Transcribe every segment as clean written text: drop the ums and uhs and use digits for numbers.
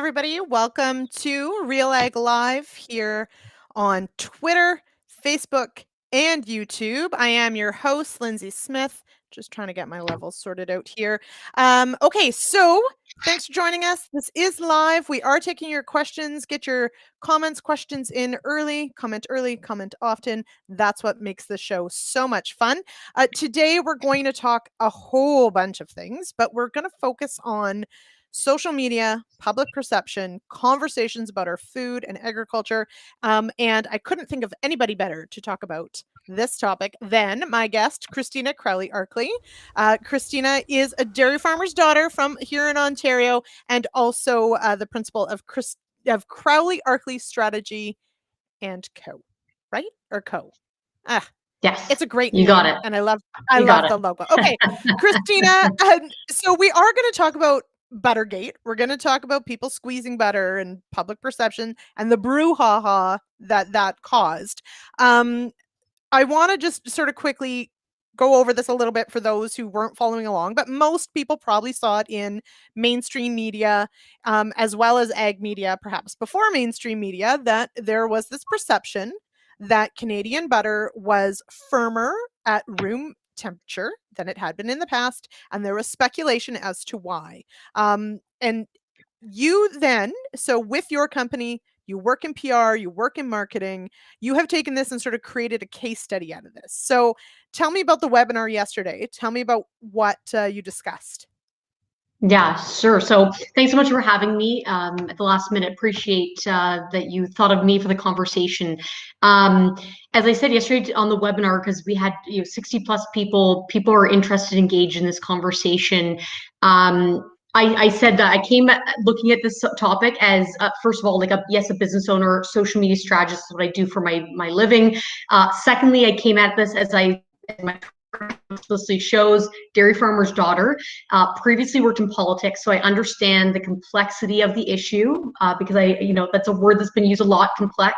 everybody. Welcome to RealAg Live here on Twitter, Facebook, and YouTube. I am your host, Lindsay Smith. Just trying to get my levels sorted out here. Okay, so thanks for joining us. This is live. We are taking your questions. Get your questions in early, comment often. That's what makes the show so much fun. Today, we're going to talk a whole bunch of things, but we're going to focus on social media, public perception, conversations about our food and agriculture. And I couldn't think of anybody better to talk about this topic than my guest, Christina Crowley-Arklie. Christina is a dairy farmer's daughter from here in Ontario and also the principal of Crowley-Arklie Strategy and Co. Right? Or Co. Yes. It's a great name, got it. And I love the logo. Okay, Christina, so we are going to talk about Buttergate. We're going to talk about people squeezing butter and public perception and the brouhaha that caused. I want to just sort of quickly go over this a little bit for those who weren't following along, but most people probably saw it in mainstream media, as well as ag media, perhaps before mainstream media, that there was this perception that Canadian butter was firmer at room temperature than it had been in the past, and there was speculation as to why. And you then, so with your company, you work in PR, you work in marketing, you have taken this and sort of created a case study out of this. So tell me about the webinar yesterday. Tell me about what you discussed. Yeah, sure. So thanks so much for having me at the last minute. Appreciate that you thought of me for the conversation. As I said yesterday on the webinar, because we had 60 plus people are interested, engaged in this conversation. I said that I came looking at this topic as first of all, like a business owner, social media strategist is what I do for my living. Secondly, I came at this as my explicitly shows dairy farmer's daughter, previously worked in politics, so I understand the complexity of the issue because that's a word that's been used a lot, complex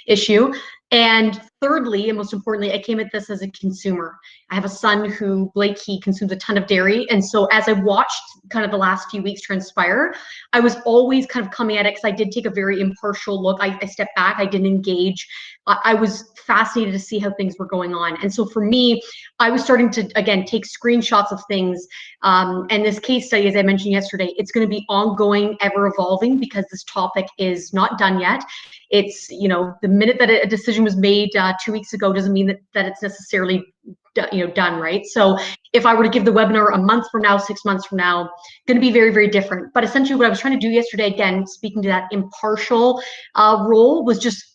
issue. And thirdly, and most importantly, I came at this as a consumer. I have a son who, Blake, he consumes a ton of dairy. And so as I watched kind of the last few weeks transpire, I was always kind of coming at it because I did take a very impartial look. I stepped back, I didn't engage. I was fascinated to see how things were going on. And so for me, I was starting to, again, take screenshots of things. And this case study, as I mentioned yesterday, it's going to be ongoing, ever evolving because this topic is not done yet. It's, the minute that a decision was made 2 weeks ago doesn't mean that it's necessarily done, right? So if I were to give the webinar a month from now, 6 months from now, going to be very, very different. But essentially what I was trying to do yesterday, again, speaking to that impartial role, was just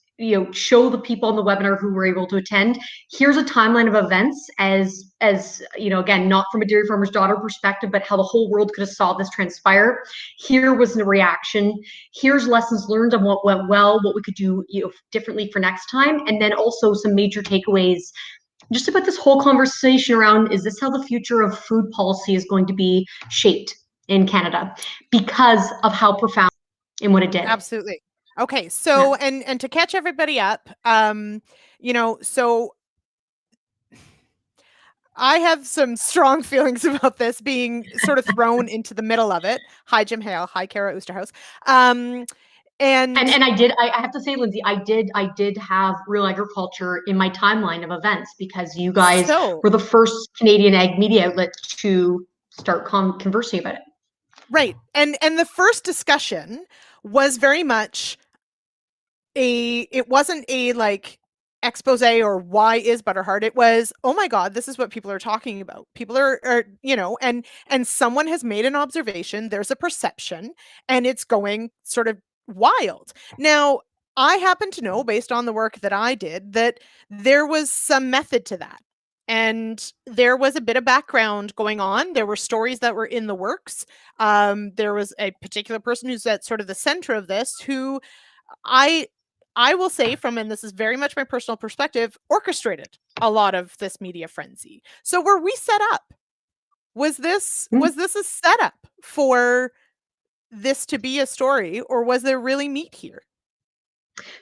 show the people on the webinar who were able to attend. Here's a timeline of events as again, not from a dairy farmer's daughter perspective, but how the whole world could have saw this transpire. Here was the reaction. Here's lessons learned on what went well, what we could do differently for next time, and then also some major takeaways just about this whole conversation around, is this how the future of food policy is going to be shaped in Canada because of how profound and what it did. Absolutely. Okay, so and to catch everybody up, so I have some strong feelings about this being sort of thrown into the middle of it. Hi, Jim Hale. Hi, Kara Oosterhuis. And I have to say, Lindsay, I did have Real Agriculture in my timeline of events because you guys were the first Canadian ag media outlet to start conversing about it. Right. And the first discussion was very much it wasn't a like expose or why is butter hard. It was, oh my God, this is what people are talking about. People are and someone has made an observation. There's a perception and it's going sort of wild. Now, I happen to know, based on the work that I did, that there was some method to that. And there was a bit of background going on. There were stories that were in the works. There was a particular person who's at sort of the center of this who I will say and this is very much my personal perspective, orchestrated a lot of this media frenzy. So were we set up? Was this a setup for this to be a story, or was there really meat here?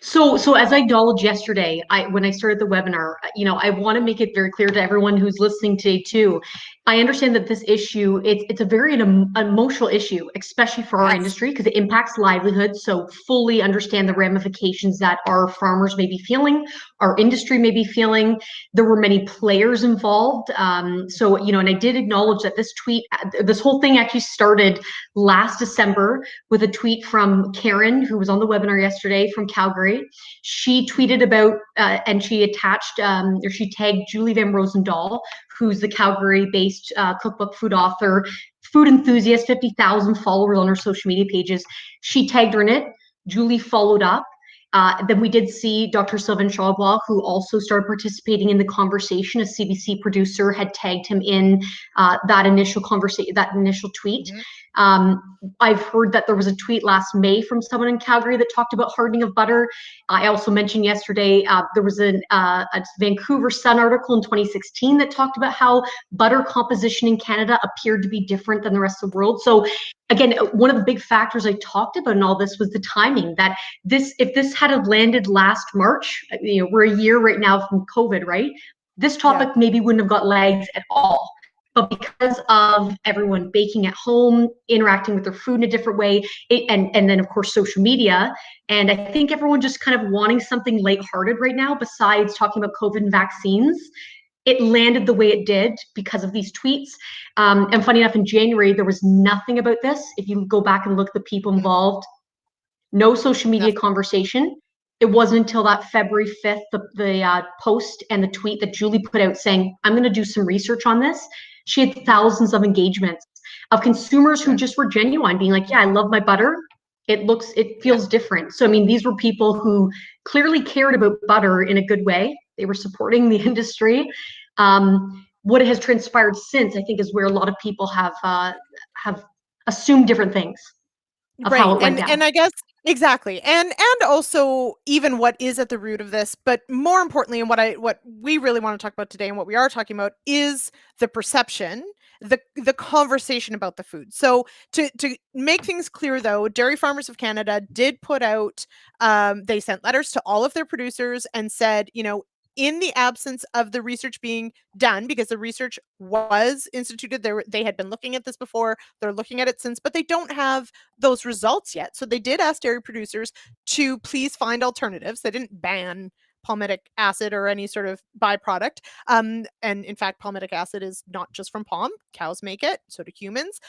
So as I acknowledged yesterday, when I started the webinar, I want to make it very clear to everyone who's listening today too. I understand that this issue, it's a very emotional issue, especially for our Yes. industry, because it impacts livelihoods. So fully understand the ramifications that our farmers may be feeling, our industry may be feeling. There were many players involved. And I did acknowledge that this whole thing actually started last December with a tweet from Karen, who was on the webinar yesterday from Calgary. She tweeted about and she attached or she tagged Julie Van Rosendaal, who's the Calgary-based cookbook food author, food enthusiast, 50,000 followers on her social media pages. She tagged her in it. Julie followed up. Then we did see Dr. Sylvain Chaubois, who also started participating in the conversation. A CBC producer had tagged him in that initial conversation, that initial tweet. Mm-hmm. I've heard that there was a tweet last May from someone in Calgary that talked about hardening of butter. I also mentioned yesterday there was a Vancouver Sun article in 2016 that talked about how butter composition in Canada appeared to be different than the rest of the world. So again, one of the big factors I talked about in all this was the timing. That if this had landed last March, we're a year right now from COVID, right? This Yeah. topic maybe wouldn't have got legs at all. But because of everyone baking at home, interacting with their food in a different way, and then of course social media, and I think everyone just kind of wanting something lighthearted right now, besides talking about COVID and vaccines, it landed the way it did because of these tweets. And funny enough, in January, there was nothing about this. If you go back and look at the people involved, no social media Nothing. conversation. It wasn't until that February 5th, the post and the tweet that Julie put out saying, I'm going to do some research on this. She had thousands of engagements of consumers who Yeah. just were genuine, being like, yeah, I love my butter. It Yeah. feels different. So, I mean, these were people who clearly cared about butter in a good way. They were supporting the industry. What has transpired since, I think, is where a lot of people have assumed different things of how Right. it went down. And I guess exactly. And also even what is at the root of this, but more importantly, and what we really want to talk about today and what we are talking about is the perception, the conversation about the food. So to make things clear though, Dairy Farmers of Canada did put out they sent letters to all of their producers and said, in the absence of the research being done, because the research was instituted, they had been looking at this before, they're looking at it since, but they don't have those results yet. So they did ask dairy producers to please find alternatives. They didn't ban palmitic acid or any sort of byproduct. And in fact, palmitic acid is not just from palm. Cows make it, so do humans.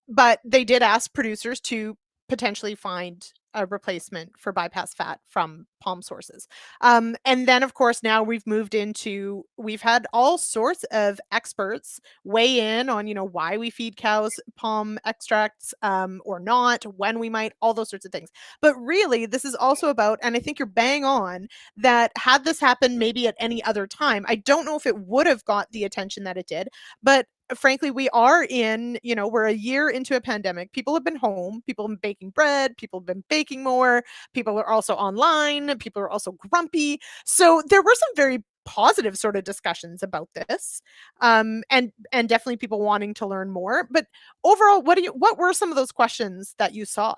But they did ask producers to potentially find a replacement for bypass fat from palm sources. And then, of course, now we've had all sorts of experts weigh in on, why we feed cows palm extracts or not, when we might, all those sorts of things. But really, this is also about, and I think you're bang on, that had this happened maybe at any other time, I don't know if it would have got the attention that it did. But frankly, we're a year into a pandemic. People have been home, people have been baking bread, people have been baking more, people are also online, people are also grumpy. So there were some very positive sort of discussions about this. And definitely people wanting to learn more. But overall, what were some of those questions that you saw?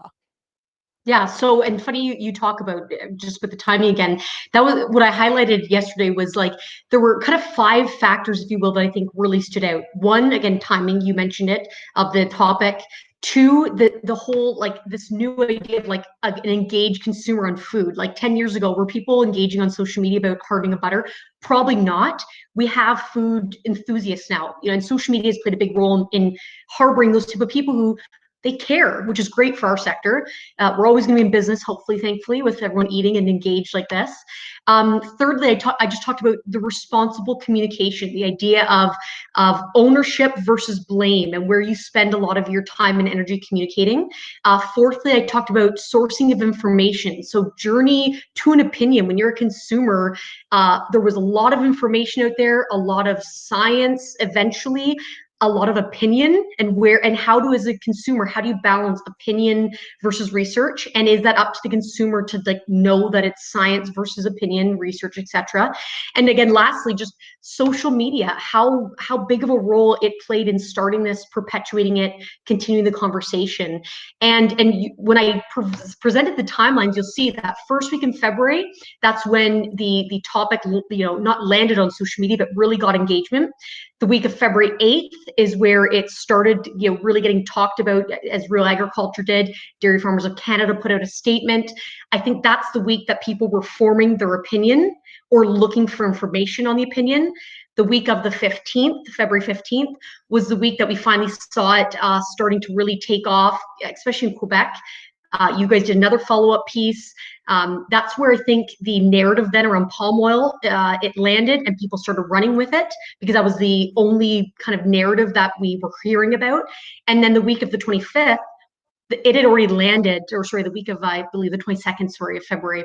Yeah. So, and funny you talk about just with the timing again. That was what I highlighted yesterday was like there were kind of five factors, if you will, that I think really stood out. One, again, timing, you mentioned it, of the topic. Two, the whole like this new idea of like an engaged consumer on food. Like 10 years ago, were people engaging on social media about hardening of butter? Probably not. We have food enthusiasts now, and social media has played a big role in harboring those type of people who they care, which is great for our sector. We're always going to be in business, hopefully, thankfully, with everyone eating and engaged like this. Thirdly, I just talked about the responsible communication, the idea of ownership versus blame, and where you spend a lot of your time and energy communicating. Fourthly, I talked about sourcing of information. So journey to an opinion. When you're a consumer, there was a lot of information out there, a lot of science eventually. a lot of opinion, and how do, as a consumer, how do you balance opinion versus research? And is that up to the consumer to like know that it's science versus opinion, research, etc.? And again, lastly, just social media, how big of a role it played in starting this, perpetuating it, continuing the conversation. And when I presented the timelines, you'll see that first week in February, that's when the topic, not landed on social media, but really got engagement. The week of February 8th is where it started, really getting talked about, as Real Agriculture did. Dairy Farmers of Canada put out a statement. I think that's the week that people were forming their opinion or looking for information on the opinion. The week of the 15th, February 15th, was the week that we finally saw it starting to really take off, especially in Quebec. You guys did another follow-up piece. That's where I think the narrative then around palm oil, it landed and people started running with it, because that was the only kind of narrative that we were hearing about. And then the week of the 25th, it had already landed, or sorry, the week of, I believe, the 22nd, of February.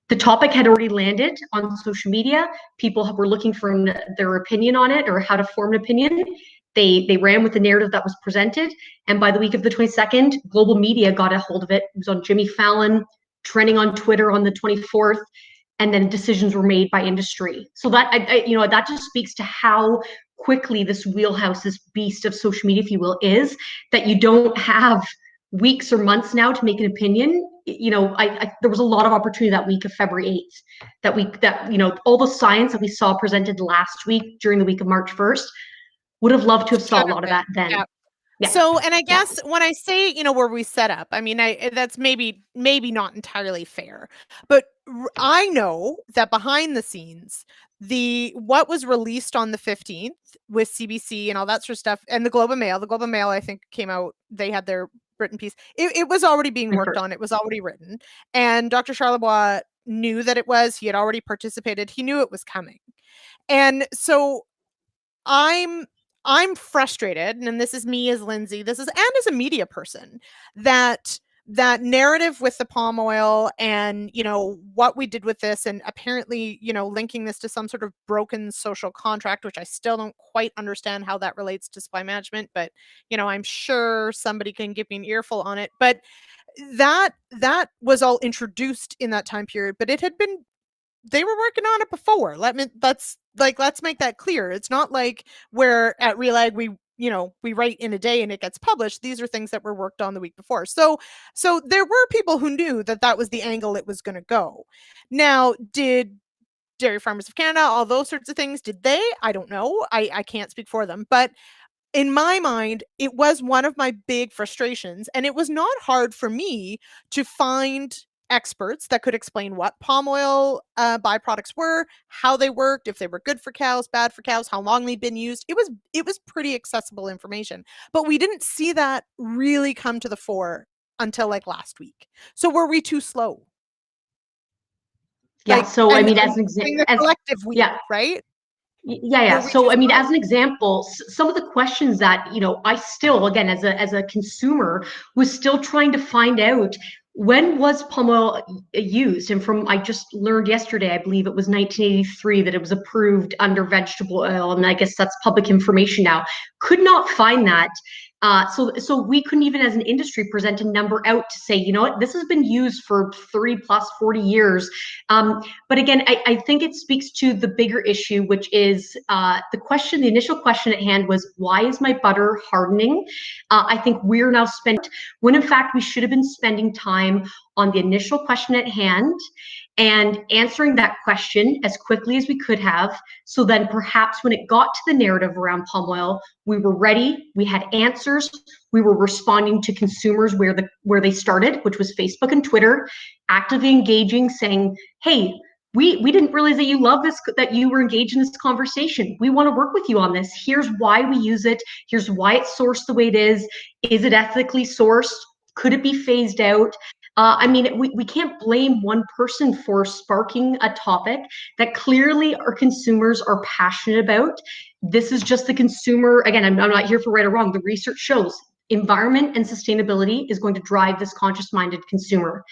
The topic had already landed on social media. People were looking for their opinion on it, or how to form an opinion. They ran with the narrative that was presented. And by the week of the 22nd, global media got a hold of it. It was on Jimmy Fallon, trending on Twitter on the 24th. And then decisions were made by industry. So that, that just speaks to how quickly this wheelhouse, this beast of social media, if you will, is, that you don't have weeks or months now to make an opinion. There was a lot of opportunity that week of February 8th, that all the science that we saw presented last week during the week of March 1st, would have loved to have saw a lot of that then. Yeah. Yeah. So, and I guess when I say, where we set up, I mean, that's maybe not entirely fair, but I know that behind the scenes, what was released on the 15th with CBC and all that sort of stuff, and the Globe and Mail, I think, came out, they had their written piece. It was already being worked on. It was already written. And Dr. Charlebois knew that he had already participated. He knew it was coming. And so I'm frustrated, and this is me as Lindsay, and as a media person, that narrative with the palm oil and, what we did with this, and apparently, linking this to some sort of broken social contract, which I still don't quite understand how that relates to supply management, but, I'm sure somebody can give me an earful on it. But that was all introduced in that time period, but they were working on it before. Let's make that clear. It's not like where at RealAg we write in a day and it gets published. These are things that were worked on the week before. So there were people who knew that was the angle it was going to go. Now, did Dairy Farmers of Canada, all those sorts of things, did they? I don't know. I can't speak for them, but in my mind, it was one of my big frustrations, and it was not hard for me to find experts that could explain what palm oil byproducts were, how they worked, if they were good for cows, bad for cows, how long they'd been used. It was pretty accessible information, but we didn't see that really come to the fore until like last week. So were we too slow? Yeah. So I mean, as an example, collective we, yeah, right? Yeah. So I mean, as an example, some of the questions that I still, again, as a consumer, was still trying to find out, when was palm oil used? And I just learned yesterday, I believe it was 1983, that it was approved under vegetable oil, and I guess that's public information now. Could not find that. So we couldn't even, as an industry, present a number out to say, this has been used for 40 years. But again, I think it speaks to the bigger issue, which is the initial question at hand was, why is my butter hardening? I think we're now when in fact we should have been spending time on the initial question at hand and answering that question as quickly as we could have. So then perhaps when it got to the narrative around palm oil, we were ready, we had answers, we were responding to consumers where they started, which was Facebook and Twitter, actively engaging, saying, hey, we didn't realize that you love this, that you were engaged in this conversation. We want to work with you on this. Here's why we use it. Here's why it's sourced the way it is. Is it ethically sourced? Could it be phased out? I mean, we can't blame one person for sparking a topic that clearly our consumers are passionate about. This is just the consumer. Again, I'm not here for right or wrong. The research shows environment and sustainability is going to drive this conscious-minded consumer.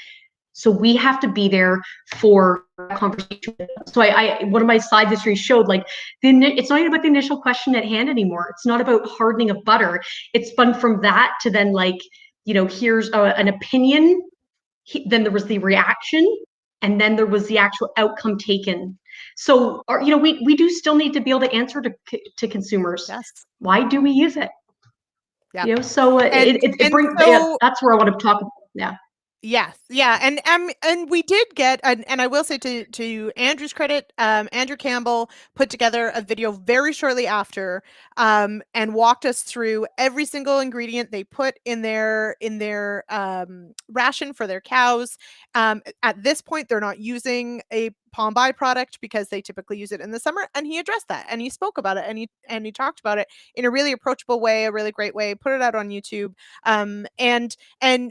So we have to be there for conversation. So one of my slides this year showed like it's not even about the initial question at hand anymore. It's not about hardening of butter. It's fun from that to then like, here's an opinion. Then there was the reaction, and then there was the actual outcome taken. So, we do still need to be able to answer to consumers. Yes. Why do we use it? Yeah. So it brings. So, that's where I want to talk. Yeah. yes, yeah, and we did get, and I will say to Andrew's credit, Andrew Campbell put together a video very shortly after, and walked us through every single ingredient they put in their ration for their cows. At this point, they're not using a palm byproduct because they typically use it in the summer, and he addressed that, and he spoke about it, and he talked about it in a really approachable way, a really great way. Put it out on YouTube, and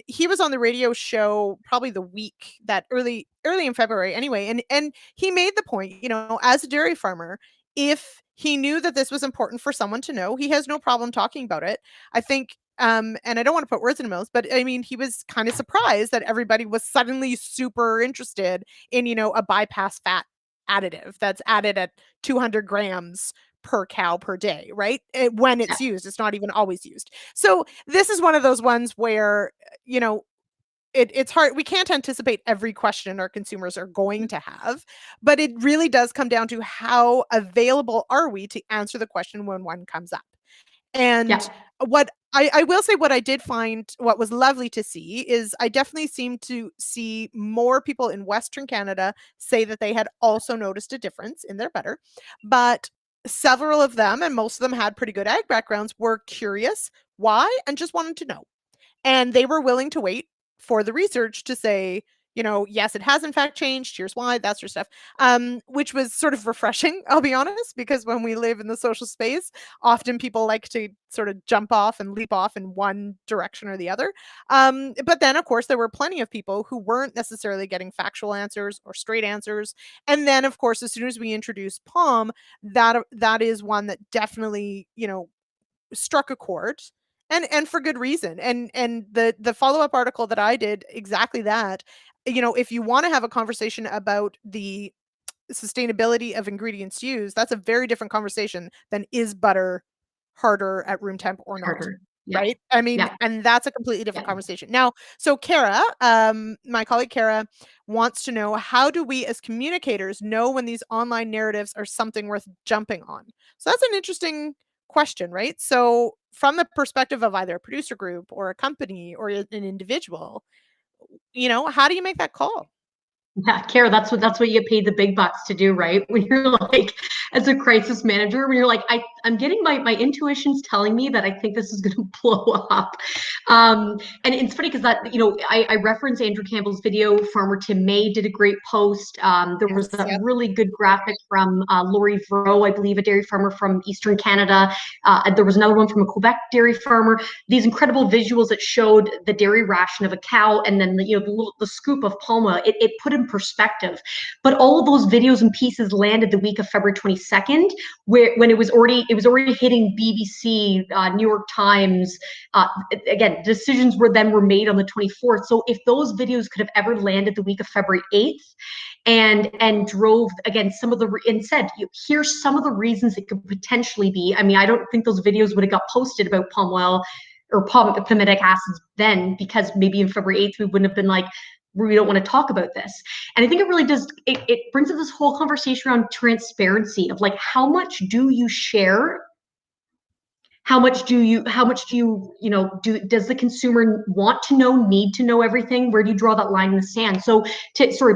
he was on the radio show probably the week that early in February anyway, and he made the point, as a dairy farmer, if he knew that this was important for someone to know, he has no problem talking about it. I think and I don't want to put words in his mouth, but I mean, he was kind of surprised that everybody was suddenly super interested in, a bypass fat additive that's added at 200 grams per cow per day, right? When it's used, it's not even always used. So this is one of those ones where, it's hard. We can't anticipate every question our consumers are going to have, but it really does come down to how available are we to answer the question when one comes up. And what I will say, what I did find, what was lovely to see, is I definitely seemed to see more people in Western Canada say that they had also noticed a difference in their butter. But several of them, and most of them had pretty good ag backgrounds, were curious why and just wanted to know. And they were willing to wait for the research to say, yes, it has in fact changed. Here's why, that sort of stuff, which was sort of refreshing, I'll be honest, because when we live in the social space, often people like to sort of jump off and leap off in one direction or the other. But then, of course, there were plenty of people who weren't necessarily getting factual answers or straight answers. And then, of course, as soon as we introduced palm, that is one that definitely, struck a chord, and for good reason. And the follow-up article that I did exactly that. If you want to have a conversation about the sustainability of ingredients used, that's a very different conversation than is butter harder at room temp or not. Harder. Yeah. Right? I mean, Yeah. and that's a completely different conversation. Now, so Kara, my colleague Kara, wants to know, how do we as communicators know when these online narratives are something worth jumping on? So that's an interesting question, right? So from the perspective of either a producer group or a company or an individual, how do you make that call? Yeah, Kara, that's what you get paid the big bucks to do, right? When you're like, as a crisis manager, when you're like, I'm getting my intuition's telling me that I think this is going to blow up. And it's funny because that, I reference Andrew Campbell's video. Farmer Tim May did a great post. There was that really good graphic from Laurie Vero, I believe, a dairy farmer from Eastern Canada. There was another one from a Quebec dairy farmer. These incredible visuals that showed the dairy ration of a cow, and then the scoop of palm oil. It put in perspective. But all of those videos and pieces landed the week of February 22nd, when it was already hitting BBC, New York Times. Again, decisions were made on the 24th. So if those videos could have ever landed the week of February 8th, and drove again and said, here's some of the reasons it could potentially be. I mean, I don't think those videos would have got posted about palm oil or palmitic acids then, because maybe in February 8th we wouldn't have been like, we don't want to talk about this. And I think it really does, it brings up this whole conversation around transparency of like, how much do you share? How much do you does the consumer want to know, need to know everything? Where do you draw that line in the sand? So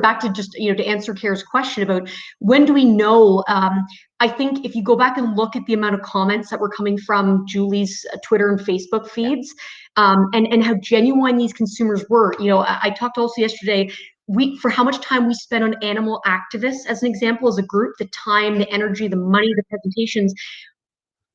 back to just, to answer Kara's question about when do we know, I think if you go back and look at the amount of comments that were coming from Julie's Twitter and Facebook feeds, and how genuine these consumers were. I talked also yesterday, for how much time we spent on animal activists, as an example, as a group, the time, the energy, the money, the presentations.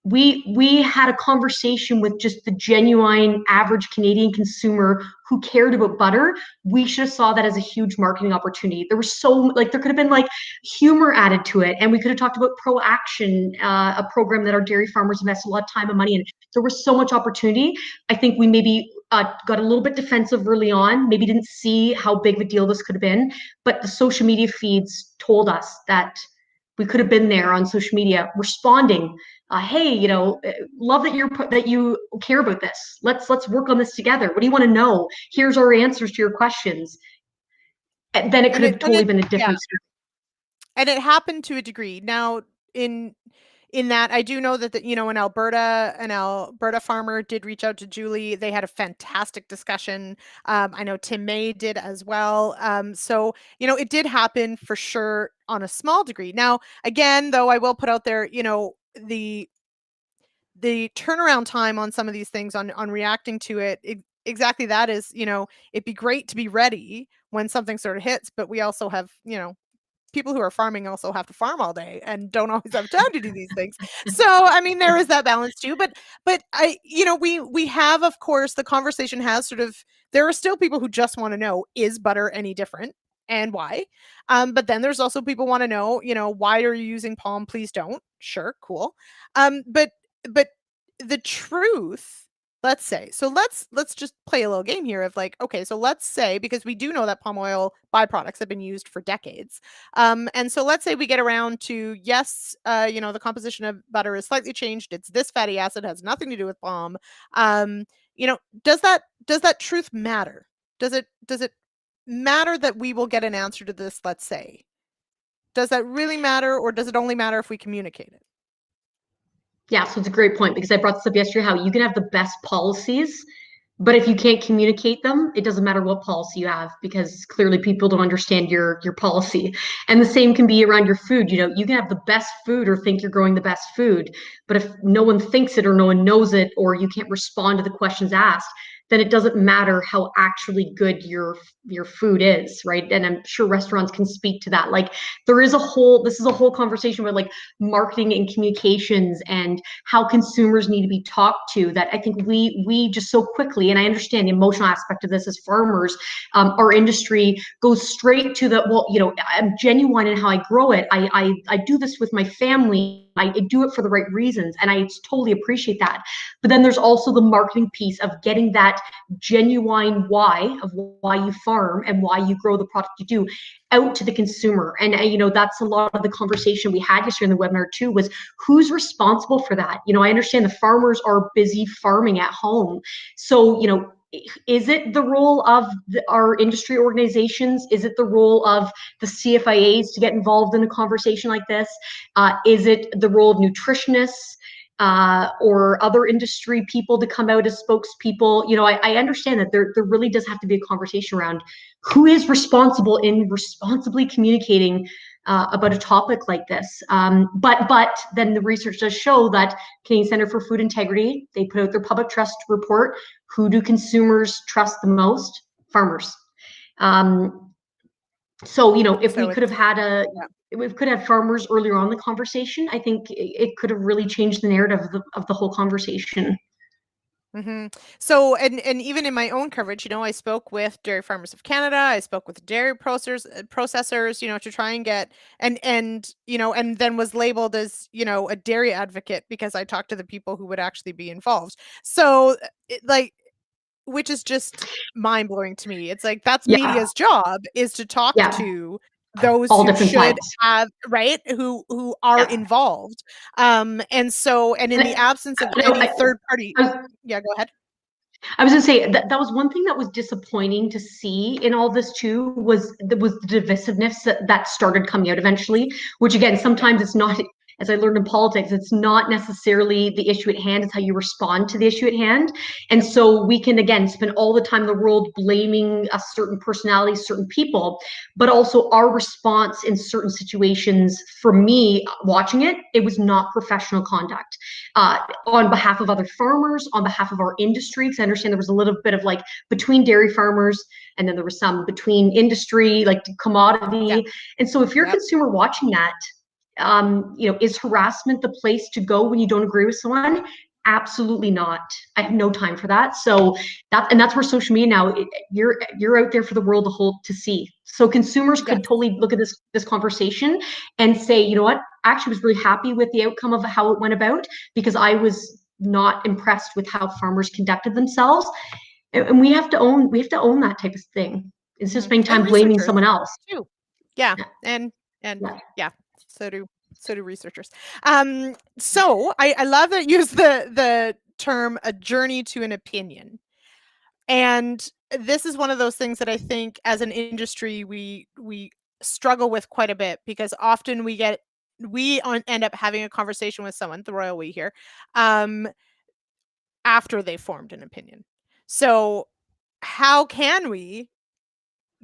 we had a conversation with just the genuine average Canadian consumer who cared about butter. We should have saw that as a huge marketing opportunity. There was so like there could have been like humor added to it, and we could have talked about Pro Action, a program that our dairy farmers invested a lot of time and money in. There was so much opportunity. I think we maybe got a little bit defensive early on, maybe didn't see how big of a deal this could have been, but the social media feeds told us that we could have been there on social media responding, hey, love that you care about this. Let's work on this together. What do you want to know? Here's our answers to your questions. And then it could have totally been a different story. And it happened to a degree. Now, in that, I do know that in Alberta, an Alberta farmer did reach out to Julie. They had a fantastic discussion. I know Tim May did as well. So it did happen for sure on a small degree. Now, again, though, I will put out there, the turnaround time on some of these things on reacting to it, exactly that is, it'd be great to be ready when something sort of hits, but we also have, people who are farming also have to farm all day and don't always have time to do these things. So, I mean, there is that balance too, but we have, of course, the conversation has sort of, there are still people who just want to know, is butter any different and why? But then there's also people want to know, why are you using palm? Please don't. Sure. Cool. But the truth, let's say, so let's just play a little game here of like, okay, so let's say, because we do know that palm oil byproducts have been used for decades. And so let's say we get around to, yes, the composition of butter is slightly changed. It's this fatty acid, has nothing to do with palm. Does that truth matter? Does it matter that we will get an answer to this, let's say? Does that really matter, or does it only matter if we communicate it? Yeah, so it's a great point, because I brought this up yesterday, how you can have the best policies, but if you can't communicate them, it doesn't matter what policy you have, because clearly people don't understand your policy. And the same can be around your food. You can have the best food or think you're growing the best food, but if no one thinks it or no one knows it, or you can't respond to the questions asked, then it doesn't matter how actually good your food is, right? And I'm sure restaurants can speak to that. Like this is a whole conversation about like marketing and communications and how consumers need to be talked to, that I think we just so quickly, and I understand the emotional aspect of this as farmers, our industry goes straight to the, well, I'm genuine in how I grow it. I do this with my family. I do it for the right reasons, and I totally appreciate that. But then there's also the marketing piece of getting that genuine why of why you farm and why you grow the product you do out to the consumer. And that's a lot of the conversation we had yesterday in the webinar too, was who's responsible for that. I understand the farmers are busy farming at home, so is it the role of our industry organizations? Is it the role of the CFIAs to get involved in a conversation like this? Is it the role of nutritionists or other industry people to come out as spokespeople? I understand that there really does have to be a conversation around who is responsible in responsibly communicating about a topic like this. But then the research does show that Canadian Centre for Food Integrity, they put out their public trust report. Who do consumers trust the most? Farmers. So if we could have had if we could have farmers earlier on in the conversation, I think it could have really changed the narrative of the whole conversation. Mm-hmm. So, and even in my own coverage, I spoke with Dairy Farmers of Canada. I spoke with dairy processors, to try and get, and then was labeled as, a dairy advocate because I talked to the people who would actually be involved. So, which is just mind blowing to me. It's like, that's media's job, is to talk to those all who different should sides. have, right, who are involved. And in the absence of any third party, yeah, go ahead. I was gonna say that was one thing that was disappointing to see in all this too, was the divisiveness that started coming out eventually, which again, sometimes it's not, as I learned in politics, it's not necessarily the issue at hand, it's how you respond to the issue at hand. And so we can, again, spend all the time in the world blaming a certain personality, certain people, but also our response in certain situations, for me, watching it, it was not professional conduct. On behalf of other farmers, on behalf of our industry, because I understand there was a little bit of like between dairy farmers, and then there was some between industry, like commodity. And so if you're a consumer watching that, Is harassment the place to go when you don't agree with someone? Absolutely not. I have no time for that. So that's where social media now, you're out there for the world to see. So consumers Yes. could totally look at this conversation and say, you know what, I actually was really happy with the outcome of how it went about, because I was not impressed with how farmers conducted themselves. And we have to own that type of thing. It's just spending And time blaming researchers someone else. too. Yeah, Yeah. and Yeah. yeah, so do researchers. So I love that you use the term "a journey to an opinion," and this is one of those things that I think as an industry we struggle with quite a bit, because often end up having a conversation with someone, the royal we here, um, after they formed an opinion. So how can we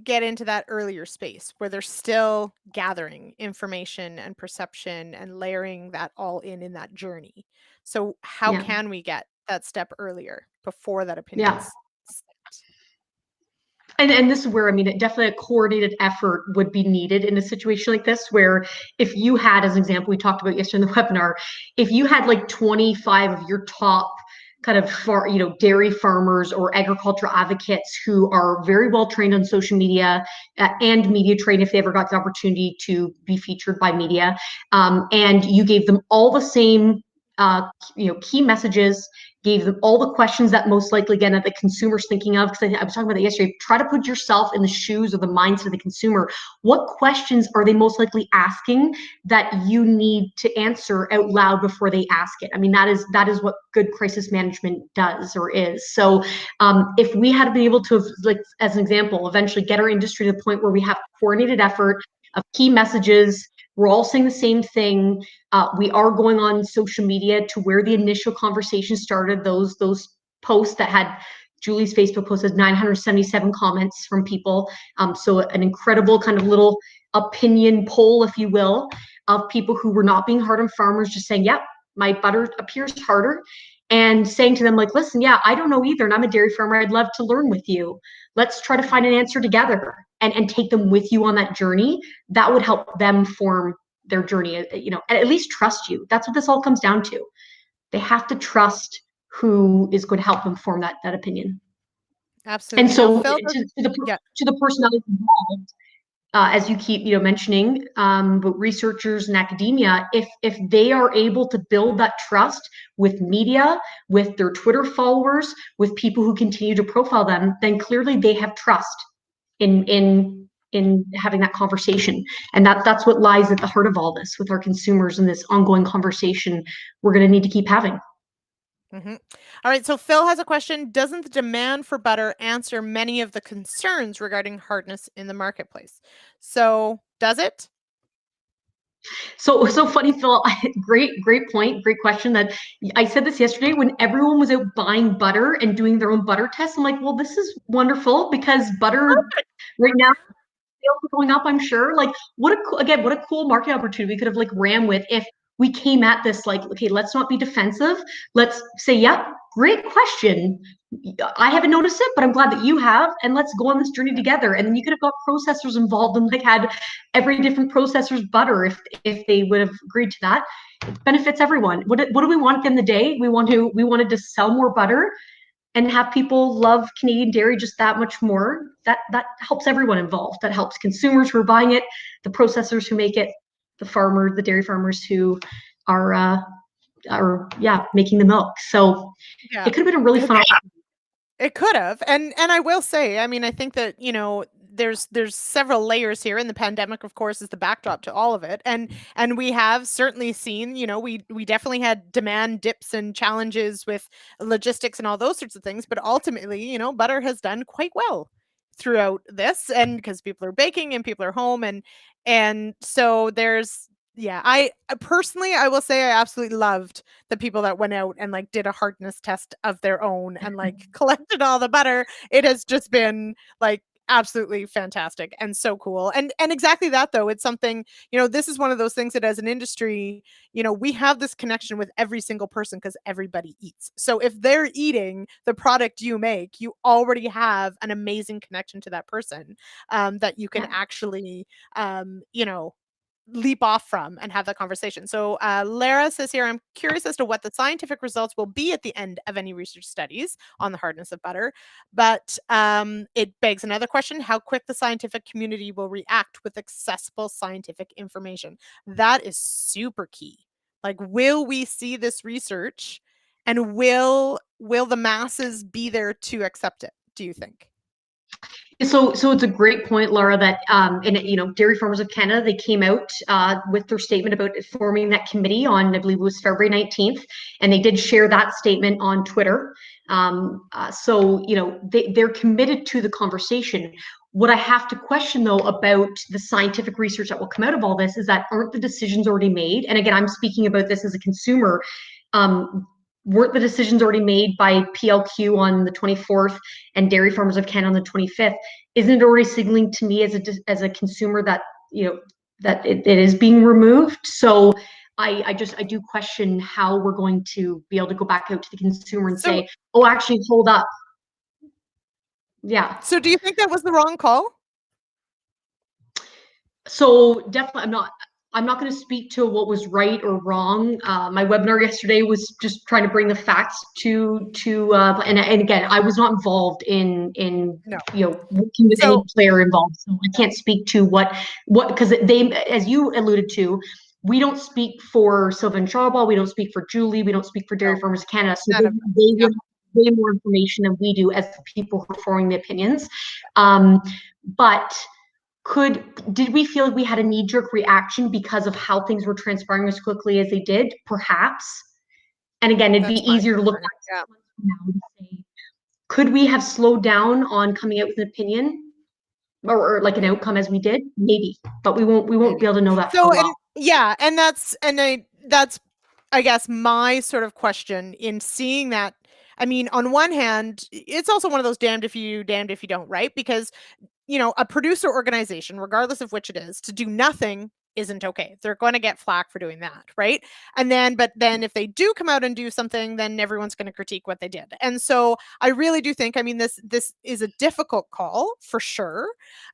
get into that earlier space where they're still gathering information and perception and layering that all in that journey? So how Yeah. can we get that step earlier before that Yeah. opinion's set? And this is where, I mean, definitely a coordinated effort would be needed in a situation like this, where if you had, as an example, we talked about yesterday in the webinar, if you had like 25 of your top kind of dairy farmers or agricultural advocates who are very well trained on social media, and media trained if they ever got the opportunity to be featured by media, and you gave them all the same key messages, gave them all the questions that most likely, again, that the consumer's thinking of, because I was talking about that yesterday. Try to put yourself in the shoes or the mindset of the consumer. What questions are they most likely asking that you need to answer out loud before they ask it? I mean, that is what good crisis management does or is. So if we had to be able to, like, as an example, eventually get our industry to the point where we have coordinated effort of key messages, we're all saying the same thing. We are going on social media to where the initial conversation started. Those posts that had Julie's Facebook post has 977 comments from people. So an incredible kind of little opinion poll, if you will, of people who were not being hard on farmers, just saying, "Yep, my butter appears harder," and saying to them, like, "Listen, yeah, I don't know either, and I'm a dairy farmer. I'd love to learn with you. Let's try to find an answer together," and take them with you on that journey. That would help them form their journey, and at least trust you. That's what this all comes down to. They have to trust who is going to help them form that opinion. And Absolutely. Now, so Phil, yeah. to the person that is involved, as you keep mentioning, but researchers and academia, if they are able to build that trust with media, with their Twitter followers, with people who continue to profile them, then clearly they have trust in having that conversation. And that's what lies at the heart of all this with our consumers, and this ongoing conversation we're going to need to keep having. All right. So Phil has a question. Doesn't the demand for butter answer many of the concerns regarding hardness in the marketplace? So does it? So funny, Phil. Great point. Great question. That I said this yesterday when everyone was out buying butter and doing their own butter tests. I'm like, well, this is wonderful, because butter right now sales are going up, I'm sure. Like, what a cool market opportunity we could have like ran with if we came at this like, okay, let's not be defensive. Let's say, yep, great question. I haven't noticed it, but I'm glad that you have, and let's go on this journey together. And then you could have got processors involved and like had every different processor's butter if they would have agreed to that. It benefits everyone. What do we want at the end of the day? We wanted to sell more butter and have people love Canadian dairy just that much more. That helps everyone involved. That helps consumers who are buying it, the processors who make it, the dairy farmers who are making the milk. So Yeah. it could have been a really fun opportunity. It could have. And I will say, I mean, I think that, there's several layers here, and the pandemic, of course, is the backdrop to all of it. And we have certainly seen, we definitely had demand dips and challenges with logistics and all those sorts of things, but ultimately, butter has done quite well throughout this, and because people are baking and people are home, and so there's, yeah, personally, I will say I absolutely loved the people that went out and like did a hardness test of their own and like collected all the butter. It has just been like absolutely fantastic and so cool. And exactly that, though, it's something, this is one of those things that as an industry, we have this connection with every single person because everybody eats. So if they're eating the product you make, you already have an amazing connection to that person, that you can Yeah. actually, um, you know leap off from and have that conversation. So Lara says here, I'm curious as to what the scientific results will be at the end of any research studies on the hardness of butter. But it begs another question, how quick the scientific community will react with accessible scientific information. That is super key. Like, will we see this research and will the masses be there to accept it, do you think? So it's a great point, Laura, that Dairy Farmers of Canada, they came out with their statement about forming that committee on, I believe it was February 19th, and they did share that statement on Twitter. They're committed to the conversation. What I have to question, though, about the scientific research that will come out of all this is that aren't the decisions already made? And again, I'm speaking about this as a consumer. Weren't the decisions already made by PLQ on the 24th and Dairy Farmers of Canada on the 25th? Isn't it already signaling to me as a consumer that that it is being removed? So I do question how we're going to be able to go back out to the consumer and say, oh, actually, hold up. Yeah. So do you think that was the wrong call? So definitely, I'm not going to speak to what was right or wrong. My webinar yesterday was just trying to bring the facts and again, I was not involved in working with any player involved, so I can't speak to what because they, as you alluded to, we don't speak for Sylvan Shawball, we don't speak for Julie, we don't speak for Dairy Farmers of Canada, so they have way more information than we do as the people who are forming the opinions, but. Did we feel like we had a knee-jerk reaction because of how things were transpiring as quickly as they did? Perhaps. And again, it'd be easier to look back now and say, could we have slowed down on coming out with an opinion or like an outcome as we did? Maybe, but we won't be able to know that for a while. And that's I guess my sort of question in seeing that. I mean, on one hand, it's also one of those damned if you don't, right? Because a producer organization, regardless of which it is, to do nothing isn't okay. They're going to get flack for doing that, right? But then if they do come out and do something, then everyone's going to critique what they did. And so I really do think, I mean, this is a difficult call for sure.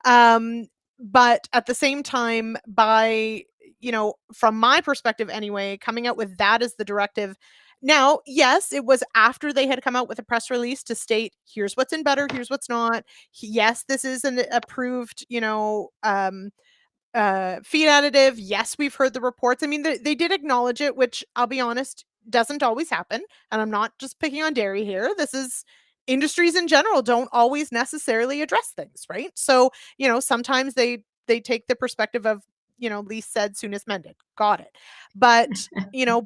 But at the same time, from my perspective anyway, coming out with that as the directive. Now, yes, it was after they had come out with a press release to state, here's what's in butter, here's what's not. Yes, this is an approved, feed additive. Yes, we've heard the reports. I mean, they did acknowledge it, which I'll be honest, doesn't always happen. And I'm not just picking on dairy here. This is industries in general don't always necessarily address things, right? So, sometimes they take the perspective of, least said, soonest mended. Got it. But,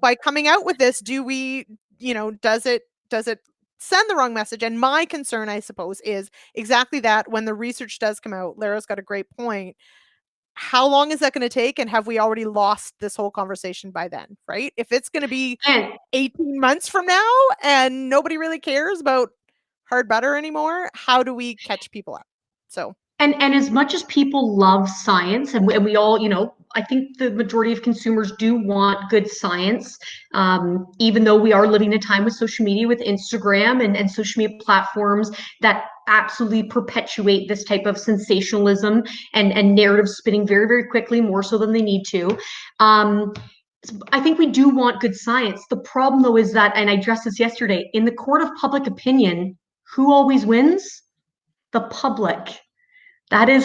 by coming out with this, do we, does it send the wrong message? And my concern, I suppose, is exactly that. When the research does come out, Lara's got a great point. How long is that going to take? And have we already lost this whole conversation by then, right? If it's going to be 18 months from now and nobody really cares about hard butter anymore, how do we catch people up? So. And as much as people love science, and we all, I think the majority of consumers do want good science, even though we are living in a time with social media, with Instagram and social media platforms that absolutely perpetuate this type of sensationalism and narrative spinning very, very quickly, more so than they need to. I think we do want good science. The problem, though, is that, and I addressed this yesterday, in the court of public opinion, who always wins? The public. That is,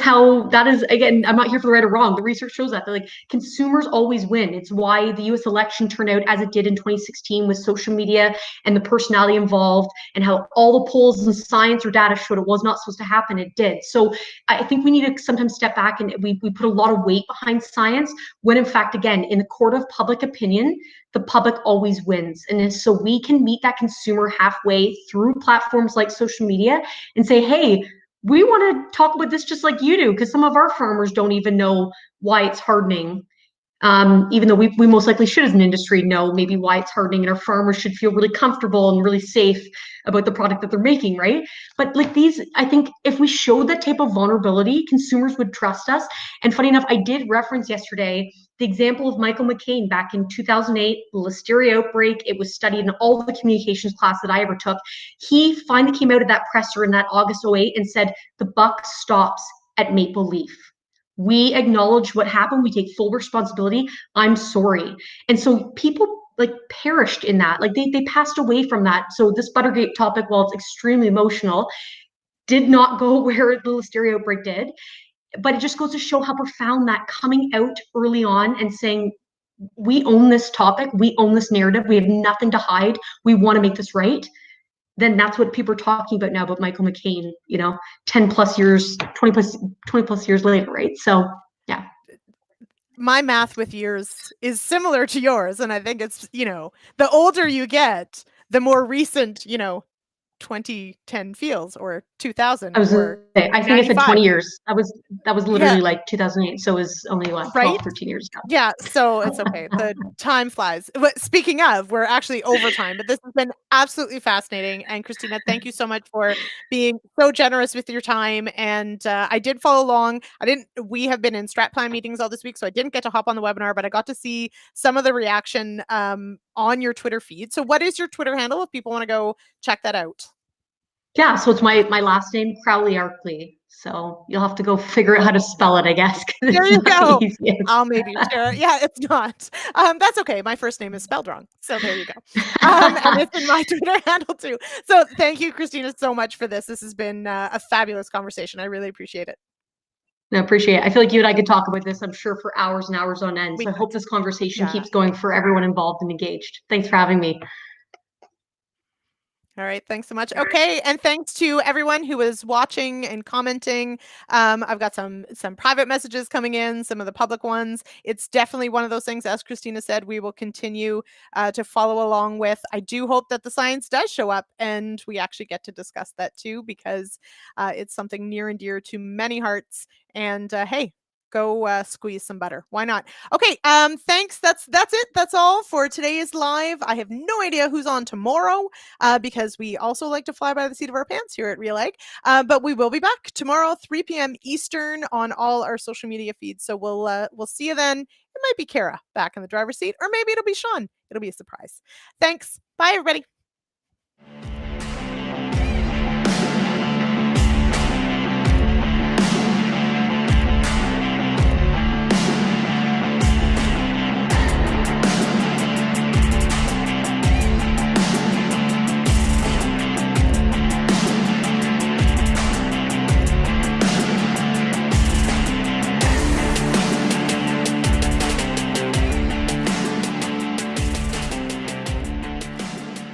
again, I'm not here for the right or wrong. The research shows that consumers always win. It's why the US election turned out as it did in 2016 with social media and the personality involved, and how all the polls and science or data showed it was not supposed to happen. It did. So I think we need to sometimes step back, and we put a lot of weight behind science when in fact, again, in the court of public opinion, the public always wins. And so we can meet that consumer halfway through platforms like social media and say, hey, we want to talk about this just like you do, because some of our farmers don't even know why it's hardening. Even though we most likely should as an industry know maybe why it's hardening, and our farmers should feel really comfortable and really safe about the product that they're making, right? But I think if we showed that type of vulnerability, consumers would trust us. And funny enough, I did reference yesterday the example of Michael McCain back in 2008, the listeria outbreak. It was studied in all the communications class that I ever took. He finally came out of that presser in that August 2008 and said, the buck stops at maple leaf. We acknowledge what happened. We take full responsibility. I'm sorry. And so people like perished in that. Like they passed away from that. So this Buttergate topic, while it's extremely emotional, did not go where the listeria outbreak did. But it just goes to show how profound that coming out early on and saying, we own this topic, we own this narrative, we have nothing to hide, we want to make this right. Then that's what people are talking about now about Michael McCain, 10 plus years, 20 plus years later, right? So yeah. My math with years is similar to yours. And I think it's, the older you get, the more recent, 2010 feels, or 2000, I was or I think I said 95. 20 years. That was Yeah, literally like 2008. So it was only what, right? 12, 13 years ago. Yeah, so it's okay. The time flies. But speaking of, we're actually over time, but this has been absolutely fascinating. And Christina, thank you so much for being so generous with your time. And I did follow along. We have been in strat plan meetings all this week, so I didn't get to hop on the webinar, but I got to see some of the reaction on your Twitter feed. So what is your Twitter handle if people want to go check that out? Yeah, so it's my last name, Crowley-Arklie. So you'll have to go figure out how to spell it, I guess, because There it's you not the go. easiest. I'll maybe share it. Yeah, it's not. That's okay. My first name is spelled wrong. So there you go. And it's in my Twitter handle too. So thank you, Christina, so much for this. This has been a fabulous conversation. I really appreciate it. I appreciate it. I feel like you and I could talk about this, I'm sure, for hours and hours on end. We So I hope could. this conversation Yeah. keeps going for everyone involved and engaged. Thanks for having me. All right. Thanks so much. Okay. And thanks to everyone who was watching and commenting. I've got some private messages coming in, some of the public ones. It's definitely one of those things, as Christina said, we will continue to follow along with. I do hope that the science does show up and we actually get to discuss that too, because it's something near and dear to many hearts. And hey, go squeeze some butter. Why not? Okay, thanks. That's it. That's all for today's live. I have no idea who's on tomorrow because we also like to fly by the seat of our pants here at RealAg. But we will be back tomorrow, 3 p.m. Eastern, on all our social media feeds. So we'll see you then. It might be Kara back in the driver's seat, or maybe it'll be Sean. It'll be a surprise. Thanks. Bye, everybody.